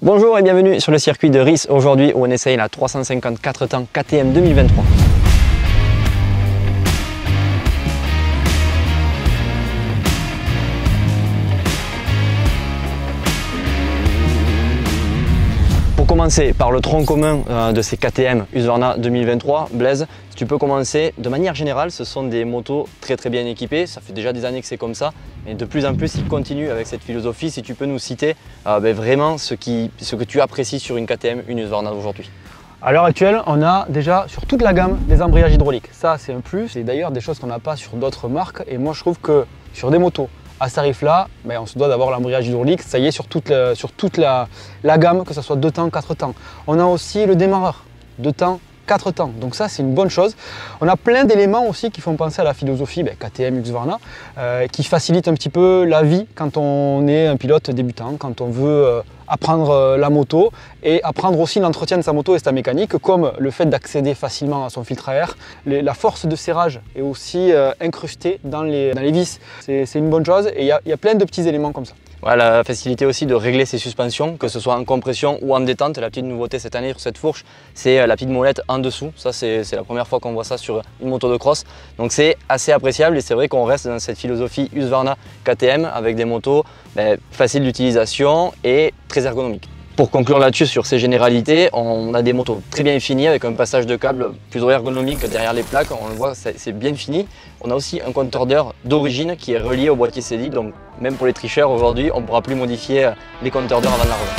Bonjour et bienvenue sur le circuit de Ris aujourd'hui où on essaye la 354 temps KTM 2023. Pour commencer par le tronc commun de ces KTM Husqvarna 2023, Blaise, si tu peux commencer, de manière générale, ce sont des motos très bien équipées, ça fait déjà des années que c'est comme ça, et de plus en plus ils continuent avec cette philosophie. Si tu peux nous citer vraiment ce que tu apprécies sur une KTM, une Husqvarna aujourd'hui. À l'heure actuelle, on a déjà sur toute la gamme des embrayages hydrauliques. Ça, c'est un plus, et d'ailleurs des choses qu'on n'a pas sur d'autres marques, et moi je trouve que sur des motos à ce tarif-là, on se doit d'avoir l'embrayage hydraulique, ça y est, sur toute la gamme, que ce soit 2 temps, 4 temps. On a aussi le démarreur, 2 temps, 4 temps, donc ça c'est une bonne chose. On a plein d'éléments aussi qui font penser à la philosophie KTM Husqvarna, qui facilitent un petit peu la vie quand on est un pilote débutant, quand on veut apprendre la moto et apprendre aussi l'entretien de sa moto et sa mécanique, comme le fait d'accéder facilement à son filtre à air. La force de serrage est aussi incrustée dans les vis, c'est une bonne chose, et il y a plein de petits éléments comme ça. Voilà, la facilité aussi de régler ses suspensions, que ce soit en compression ou en détente. La petite nouveauté cette année sur cette fourche, c'est la petite molette en dessous. Ça, c'est la première fois qu'on voit ça sur une moto de cross. Donc c'est assez appréciable, et c'est vrai qu'on reste dans cette philosophie Husqvarna KTM avec des motos faciles d'utilisation et très ergonomiques. Pour conclure là-dessus sur ces généralités, on a des motos très bien finies avec un passage de câble plutôt ergonomique derrière les plaques, on le voit, c'est bien fini. On a aussi un compteur d'heure d'origine qui est relié au boîtier CEDIC, donc même pour les tricheurs aujourd'hui, on ne pourra plus modifier les compteurs d'heure avant de la revente.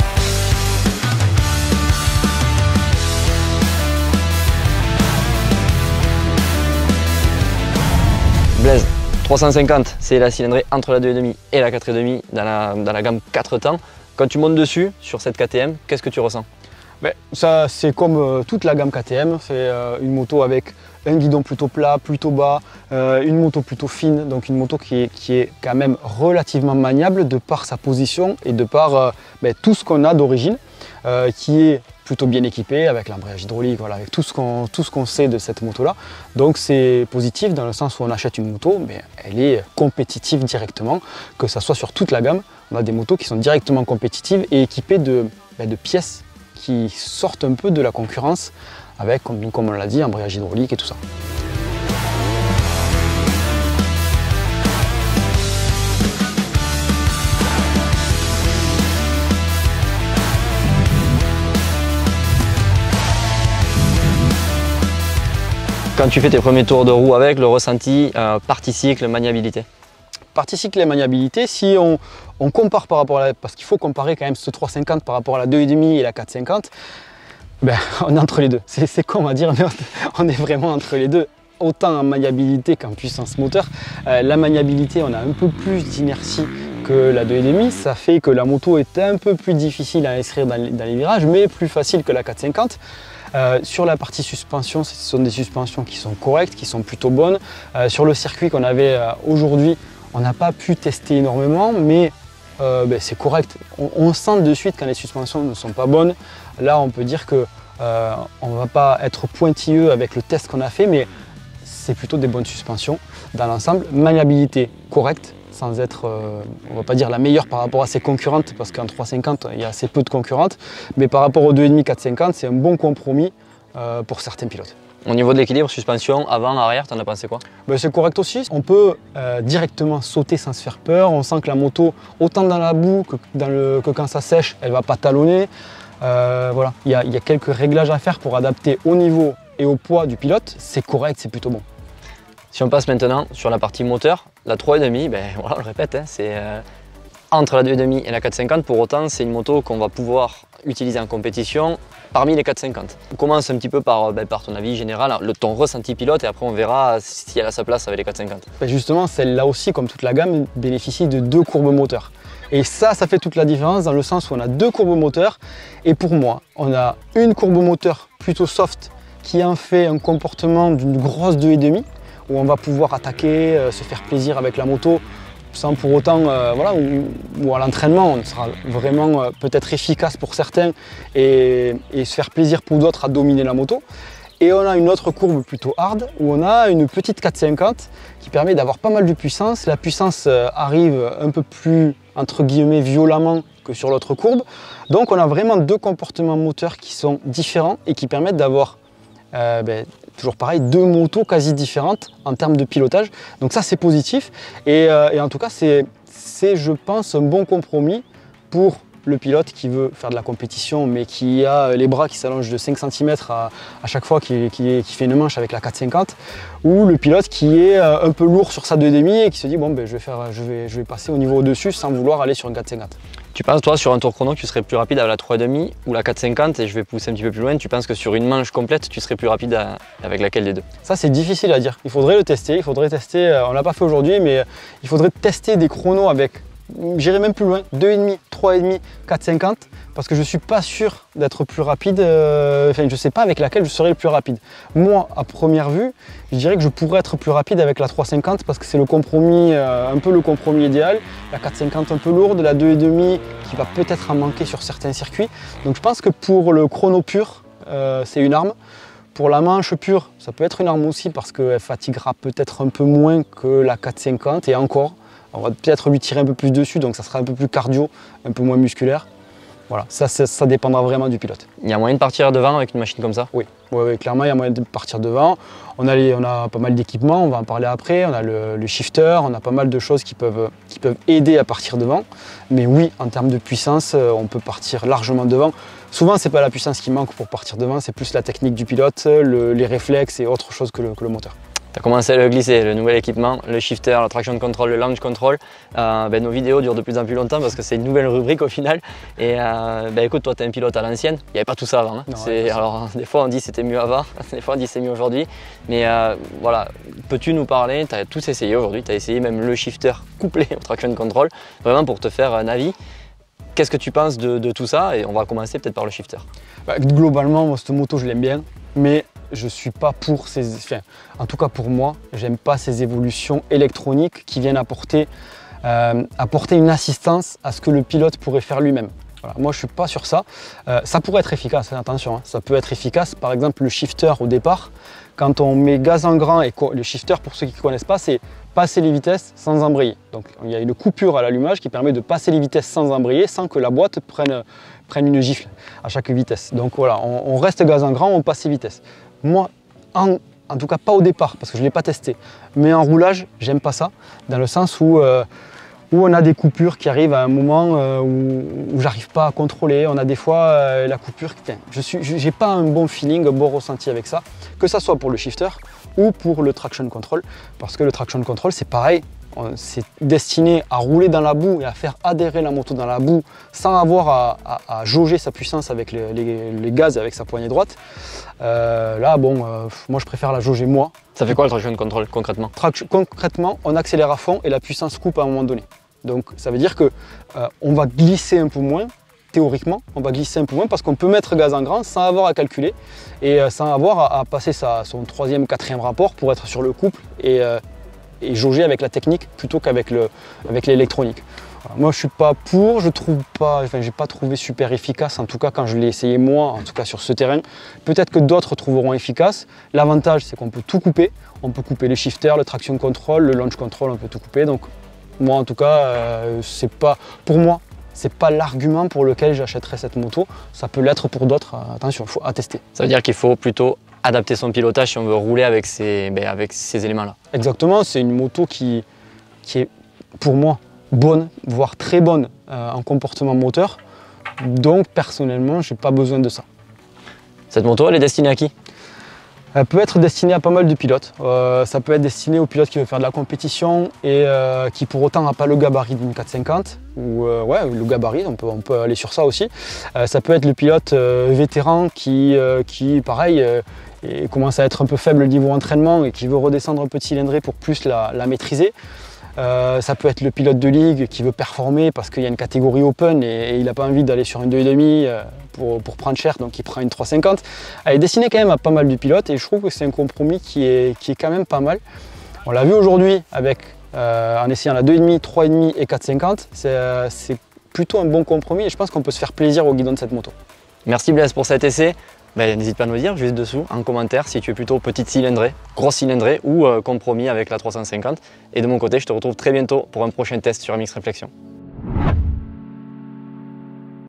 Blaise, 350, c'est la cylindrée entre la 2,5 et la 4,5 dans la gamme 4 temps. Quand tu montes dessus, sur cette KTM, qu'est-ce que tu ressens? Ça, c'est comme toute la gamme KTM, c'est une moto avec un guidon plutôt plat, plutôt bas, une moto plutôt fine, donc une moto qui est quand même relativement maniable de par sa position et de par tout ce qu'on a d'origine, qui est plutôt bien équipée avec l'embrayage hydraulique, voilà, avec tout ce qu'on sait de cette moto-là. Donc c'est positif dans le sens où on achète une moto, mais elle est compétitive directement, que ce soit sur toute la gamme. On a des motos qui sont directement compétitives et équipées de pièces qui sortent un peu de la concurrence avec, comme on l'a dit, embrayage hydraulique et tout ça. Quand tu fais tes premiers tours de roue avec, le ressenti, partie cycle, maniabilité? Partie cycle et maniabilité, si on compare par rapport à parce qu'il faut comparer quand même ce 350 par rapport à la 2,5 et la 450, on est entre les deux. C'est con à dire, mais on est vraiment entre les deux. Autant en maniabilité qu'en puissance moteur. La maniabilité, on a un peu plus d'inertie que la 2,5, ça fait que la moto est un peu plus difficile à inscrire dans les virages, mais plus facile que la 450. Sur la partie suspension, ce sont des suspensions qui sont correctes, qui sont plutôt bonnes. Sur le circuit qu'on avait aujourd'hui, on n'a pas pu tester énormément, mais c'est correct. On sent de suite quand les suspensions ne sont pas bonnes. Là, on peut dire que on ne va pas être pointilleux avec le test qu'on a fait, mais c'est plutôt des bonnes suspensions dans l'ensemble. Maniabilité correcte, sans être, on ne va pas dire la meilleure par rapport à ses concurrentes, parce qu'en 350, il y a assez peu de concurrentes, mais par rapport aux 2,5, 450, c'est un bon compromis pour certains pilotes. Au niveau de l'équilibre, suspension, avant, arrière, t'en as pensé quoi? C'est correct aussi. On peut directement sauter sans se faire peur. On sent que la moto, autant dans la boue que quand ça sèche, elle ne va pas talonner. Voilà. Il y a quelques réglages à faire pour adapter au niveau et au poids du pilote. C'est correct, c'est plutôt bon. Si on passe maintenant sur la partie moteur, la 3,5, voilà, on le répète, c'est entre la 2,5 et la 450. Pour autant, c'est une moto qu'on va pouvoir utiliser en compétition parmi les 450. On commence un petit peu par ton avis général, ton ressenti pilote, et après on verra si elle a sa place avec les 450. Justement, celle-là aussi, comme toute la gamme, bénéficie de 2 courbes moteurs. Et ça fait toute la différence dans le sens où on a 2 courbes moteurs. Et pour moi, on a une courbe moteur plutôt soft qui en fait un comportement d'une grosse 2,5, où on va pouvoir attaquer, se faire plaisir avec la moto, sans pour autant, voilà, ou à l'entraînement, on sera vraiment peut-être efficace pour certains et se faire plaisir pour d'autres à dominer la moto. Et on a une autre courbe plutôt hard où on a une petite 450 qui permet d'avoir pas mal de puissance. La puissance arrive un peu plus, entre guillemets, violemment que sur l'autre courbe. Donc on a vraiment deux comportements moteurs qui sont différents et qui permettent d'avoir toujours pareil, deux motos quasi différentes en termes de pilotage. Donc ça c'est positif et en tout cas c'est je pense un bon compromis pour le pilote qui veut faire de la compétition mais qui a les bras qui s'allongent de 5 cm à chaque fois qui fait une manche avec la 450, ou le pilote qui est un peu lourd sur sa 2,5 et qui se dit bon ben je vais passer au niveau au-dessus sans vouloir aller sur une 450. Tu penses toi sur un tour chrono que tu serais plus rapide avec la 3,5 ou la 450, et je vais pousser un petit peu plus loin, tu penses que sur une manche complète tu serais plus rapide avec laquelle des deux? Ça c'est difficile à dire, il faudrait le tester, on l'a pas fait aujourd'hui mais il faudrait tester des chronos avec, j'irai même plus loin, 2,5, 3,5, 4,50 parce que je suis pas sûr d'être plus rapide, enfin je sais pas avec laquelle je serai le plus rapide. Moi à première vue, je dirais que je pourrais être plus rapide avec la 3,50 parce que c'est le compromis, un peu le compromis idéal. La 4,50 un peu lourde, la 2,5 qui va peut-être en manquer sur certains circuits. Donc je pense que pour le chrono pur, c'est une arme. Pour la manche pure, ça peut être une arme aussi parce qu'elle fatiguera peut-être un peu moins que la 4,50 et encore. On va peut-être lui tirer un peu plus dessus, donc ça sera un peu plus cardio, un peu moins musculaire. Voilà, ça dépendra vraiment du pilote. Il y a moyen de partir devant avec une machine comme ça? Oui, clairement il y a moyen de partir devant. On a pas mal d'équipements, on va en parler après. On a le shifter, on a pas mal de choses qui peuvent aider à partir devant. Mais oui, en termes de puissance, on peut partir largement devant. Souvent, c'est pas la puissance qui manque pour partir devant, c'est plus la technique du pilote, les réflexes et autre chose que le moteur. Tu as commencé à le glisser, le nouvel équipement, le shifter, la traction control, le launch control. Nos vidéos durent de plus en plus longtemps parce que c'est une nouvelle rubrique au final. Et écoute, toi tu es un pilote à l'ancienne, il n'y avait pas tout ça avant. Hein. Non, alors des fois on dit c'était mieux avant, des fois on dit c'est mieux aujourd'hui. Mais voilà, peux-tu nous parler, tu as tous essayé aujourd'hui, tu as essayé même le shifter couplé au traction control, vraiment pour te faire un avis. Qu'est-ce que tu penses de tout ça? Et on va commencer peut-être par le shifter. Globalement, moi cette moto je l'aime bien, mais je ne suis pas pour ces... Enfin, en tout cas pour moi, j'aime pas ces évolutions électroniques qui viennent apporter une assistance à ce que le pilote pourrait faire lui-même. Voilà, moi je ne suis pas sur ça. Ça pourrait être efficace, attention, hein, ça peut être efficace. Par exemple le shifter au départ, quand on met gaz en grain, et le shifter pour ceux qui ne connaissent pas, c'est passer les vitesses sans embrayer. Donc il y a une coupure à l'allumage qui permet de passer les vitesses sans embrayer, sans que la boîte prenne une gifle à chaque vitesse. Donc voilà, on reste gaz en grain, on passe les vitesses. Moi, en tout cas pas au départ, parce que je ne l'ai pas testé, mais en roulage, j'aime pas ça, dans le sens où on a des coupures qui arrivent à un moment où j'arrive pas à contrôler. On a des fois la coupure, je n'ai pas un bon feeling, un bon ressenti avec ça, que ça soit pour le shifter ou pour le traction control, parce que le traction control c'est pareil, c'est destiné à rouler dans la boue et à faire adhérer la moto dans la boue sans avoir à jauger sa puissance avec les gaz et avec sa poignée droite. Là bon, moi je préfère la jauger moi. Ça fait quoi le traction control concrètement? Concrètement, on accélère à fond et la puissance coupe à un moment donné. Donc ça veut dire que on va glisser un peu moins. Théoriquement, on va glisser un peu moins parce qu'on peut mettre gaz en grain sans avoir à calculer et sans avoir à passer son 3e, 4e rapport pour être sur le couple et jauger avec la technique plutôt qu'avec l'électronique. Voilà. Moi je suis pas pour, j'ai pas trouvé super efficace, en tout cas quand je l'ai essayé moi, en tout cas sur ce terrain. Peut-être que d'autres trouveront efficace. L'avantage c'est qu'on peut tout couper, on peut couper les shifters, le traction control, le launch control, on peut tout couper. Donc moi en tout cas, pour moi, c'est pas l'argument pour lequel j'achèterais cette moto. Ça peut l'être pour d'autres, attention, il faut attester. Ça veut dire qu'il faut plutôt adapter son pilotage si on veut rouler avec ces éléments-là. Exactement, c'est une moto qui est pour moi bonne, voire très bonne en comportement moteur. Donc personnellement, j'ai pas besoin de ça. Cette moto, elle est destinée à qui? Elle peut être destinée à pas mal de pilotes. Ça peut être destiné aux pilotes qui veulent faire de la compétition et qui pour autant n'a pas le gabarit d'une 450. Ou le gabarit, on peut aller sur ça aussi. Ça peut être le pilote vétéran qui pareil, commence à être un peu faible niveau entraînement et qui veut redescendre un peu de cylindrée pour plus la maîtriser. Ça peut être le pilote de ligue qui veut performer parce qu'il y a une catégorie open et il n'a pas envie d'aller sur une 2,5 pour prendre cher, donc il prend une 350. Elle est destinée quand même à pas mal de pilotes et je trouve que c'est un compromis qui est quand même pas mal. On l'a vu aujourd'hui avec en essayant la 2,5, 3,5 et 4,50. C'est plutôt un bon compromis et je pense qu'on peut se faire plaisir au guidon de cette moto. Merci Blaise pour cet essai. N'hésite pas à nous dire juste dessous en commentaire si tu es plutôt petite cylindrée, grosse cylindrée ou compromis avec la 350. Et de mon côté, je te retrouve très bientôt pour un prochain test sur MX Réflexion.